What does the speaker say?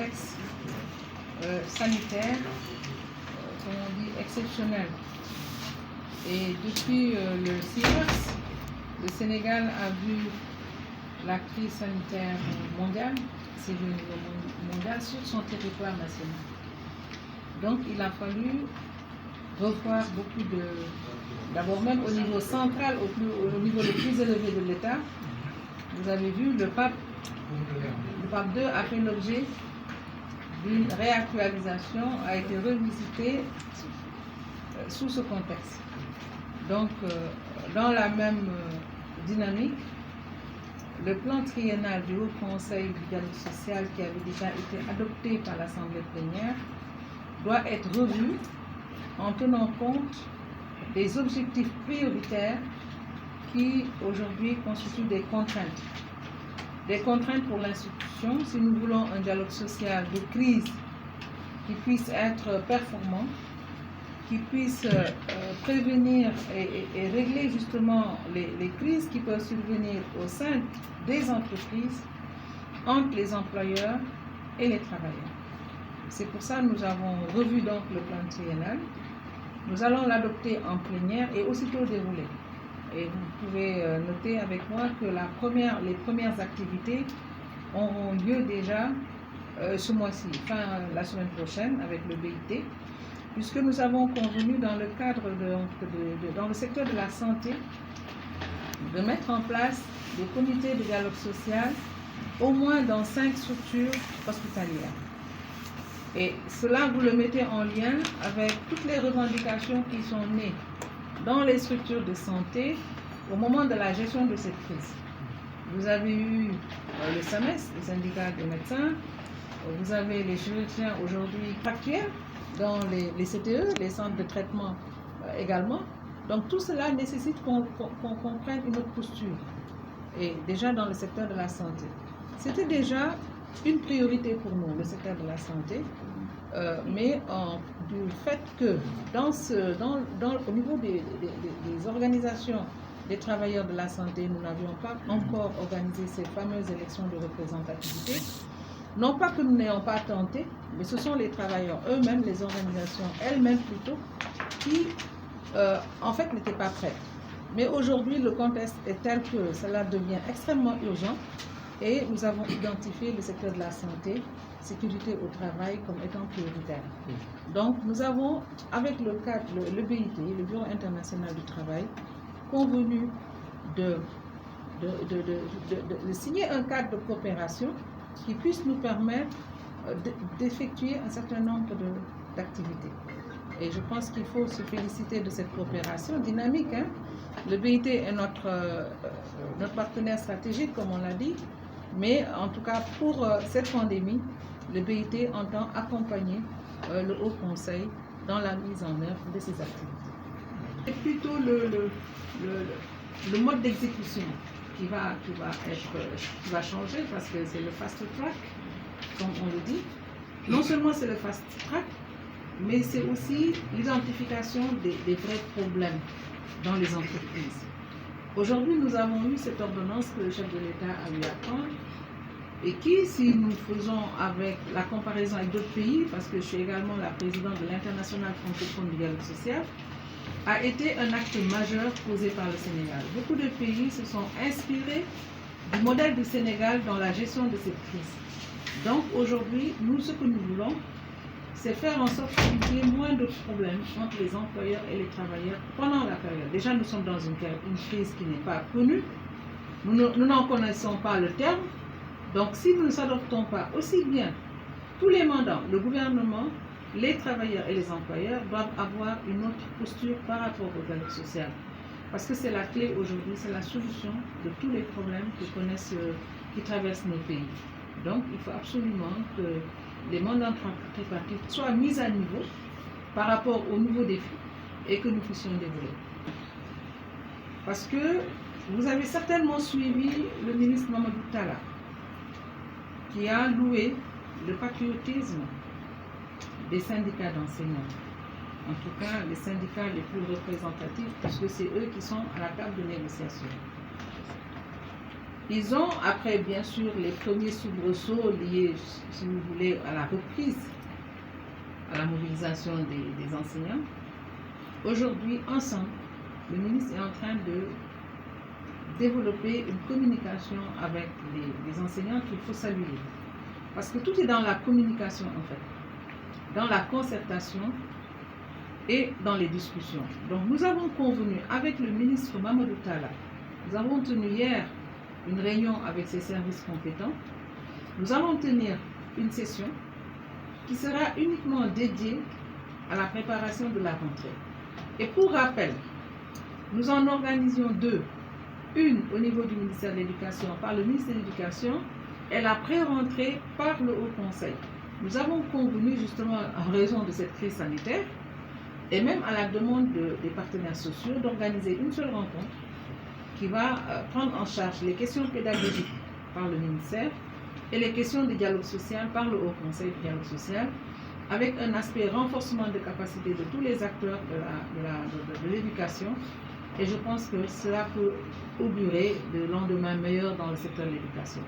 contexte sanitaire, comme on dit, exceptionnel. Et depuis le 6 mars, le Sénégal a vu la crise sanitaire mondiale, c'est le niveau mondial, sur son territoire national. Donc il a fallu revoir beaucoup de... D'abord même au niveau central, au niveau le plus élevé de l'État, vous avez vu, le pape II a fait l'objet d'une réactualisation, a été revisité sous ce contexte. Donc, dans la même dynamique, le plan triennal du Haut Conseil du dialogue social qui avait déjà été adopté par l'Assemblée plénière doit être revu en tenant compte des objectifs prioritaires qui aujourd'hui constituent des contraintes. Des contraintes pour l'institution, si nous voulons un dialogue social de crise qui puisse être performant, qui puisse prévenir et régler justement les crises qui peuvent survenir au sein des entreprises, entre les employeurs et les travailleurs. C'est pour ça que nous avons revu donc le plan triennal. Nous allons l'adopter en plénière et aussitôt dérouler. Et vous pouvez noter avec moi que les premières activités auront lieu déjà ce mois-ci, la semaine prochaine avec le BIT, puisque nous avons convenu dans le cadre dans le secteur de la santé de mettre en place des comités de dialogue social au moins dans 5 structures hospitalières. Et cela, vous le mettez en lien avec toutes les revendications qui sont nées dans les structures de santé au moment de la gestion de cette crise. Vous avez eu le SAMES, le syndicat des médecins, vous avez les chirurgiens aujourd'hui actuels dans les CTE, les centres de traitement également. Donc tout cela nécessite qu'on prenne une autre posture, et déjà dans le secteur de la santé. C'était déjà une priorité pour nous, le secteur de la santé, mais du fait que au niveau des organisations des travailleurs de la santé, nous n'avions pas encore organisé ces fameuses élections de représentativité. Non pas que nous n'ayons pas tenté, mais ce sont les travailleurs eux-mêmes, les organisations elles-mêmes plutôt, qui en fait n'étaient pas prêtes. Mais aujourd'hui, le contexte est tel que cela devient extrêmement urgent et nous avons identifié le secteur de la santé, sécurité au travail, comme étant prioritaire. Donc nous avons, avec le BIT, le Bureau international du travail, convenu de signer un cadre de coopération qui puisse nous permettre d'effectuer un certain nombre d'activités. Et je pense qu'il faut se féliciter de cette coopération dynamique. Le BIT est notre partenaire stratégique, comme on l'a dit, mais en tout cas pour cette pandémie, le BIT entend accompagner le Haut Conseil dans la mise en œuvre de ces activités. C'est plutôt le mode d'exécution qui va changer, parce que c'est le fast track, comme on le dit. Non seulement c'est le fast track, mais c'est aussi l'identification des vrais problèmes dans les entreprises. Aujourd'hui, nous avons eu cette ordonnance que le chef de l'État a eu à prendre, et qui, si nous faisons avec la comparaison avec d'autres pays, parce que je suis également la présidente de l'International francophone du dialogue social, a été un acte majeur posé par le Sénégal. Beaucoup de pays se sont inspirés du modèle du Sénégal dans la gestion de cette crise. Donc aujourd'hui, nous, ce que nous voulons, c'est faire en sorte qu'il y ait moins de problèmes entre les employeurs et les travailleurs pendant la période. Déjà, nous sommes dans une crise qui n'est pas connue. Nous n'en connaissons pas le terme. Donc, si nous ne s'adoptons pas aussi bien, tous les mandats, le gouvernement, les travailleurs et les employeurs doivent avoir une autre posture par rapport au dialogue social. Parce que c'est la clé aujourd'hui, c'est la solution de tous les problèmes qui traversent nos pays. Donc, il faut absolument que les mandats tripartites soient mis à niveau par rapport aux nouveaux défis et que nous puissions développer. Parce que vous avez certainement suivi le ministre Mamadou Talla, qui a loué le patriotisme des syndicats d'enseignants. En tout cas, les syndicats les plus représentatifs, parce que c'est eux qui sont à la table de négociation. Ils ont, après bien sûr les premiers soubresauts liés, si vous voulez, à la reprise, à la mobilisation des enseignants, aujourd'hui, ensemble, le ministre est en train de développer une communication avec les enseignants qu'il faut saluer. Parce que tout est dans la communication en fait, dans la concertation et dans les discussions. Donc nous avons convenu avec le ministre Mamadou Talla, nous avons tenu hier une réunion avec ses services compétents. Nous allons tenir une session qui sera uniquement dédiée à la préparation de la rentrée. Et pour rappel, nous en organisions deux. Une au niveau du ministère de l'Éducation par le ministre de l'Éducation et la pré-rentrée par le Haut Conseil. Nous avons convenu justement en raison de cette crise sanitaire et même à la demande des partenaires sociaux d'organiser une seule rencontre qui va prendre en charge les questions pédagogiques par le ministère et les questions de dialogue social par le Haut Conseil du dialogue social, avec un aspect renforcement de capacité de tous les acteurs de l'éducation. Et je pense que cela peut augurer de lendemains meilleurs dans le secteur de l'éducation.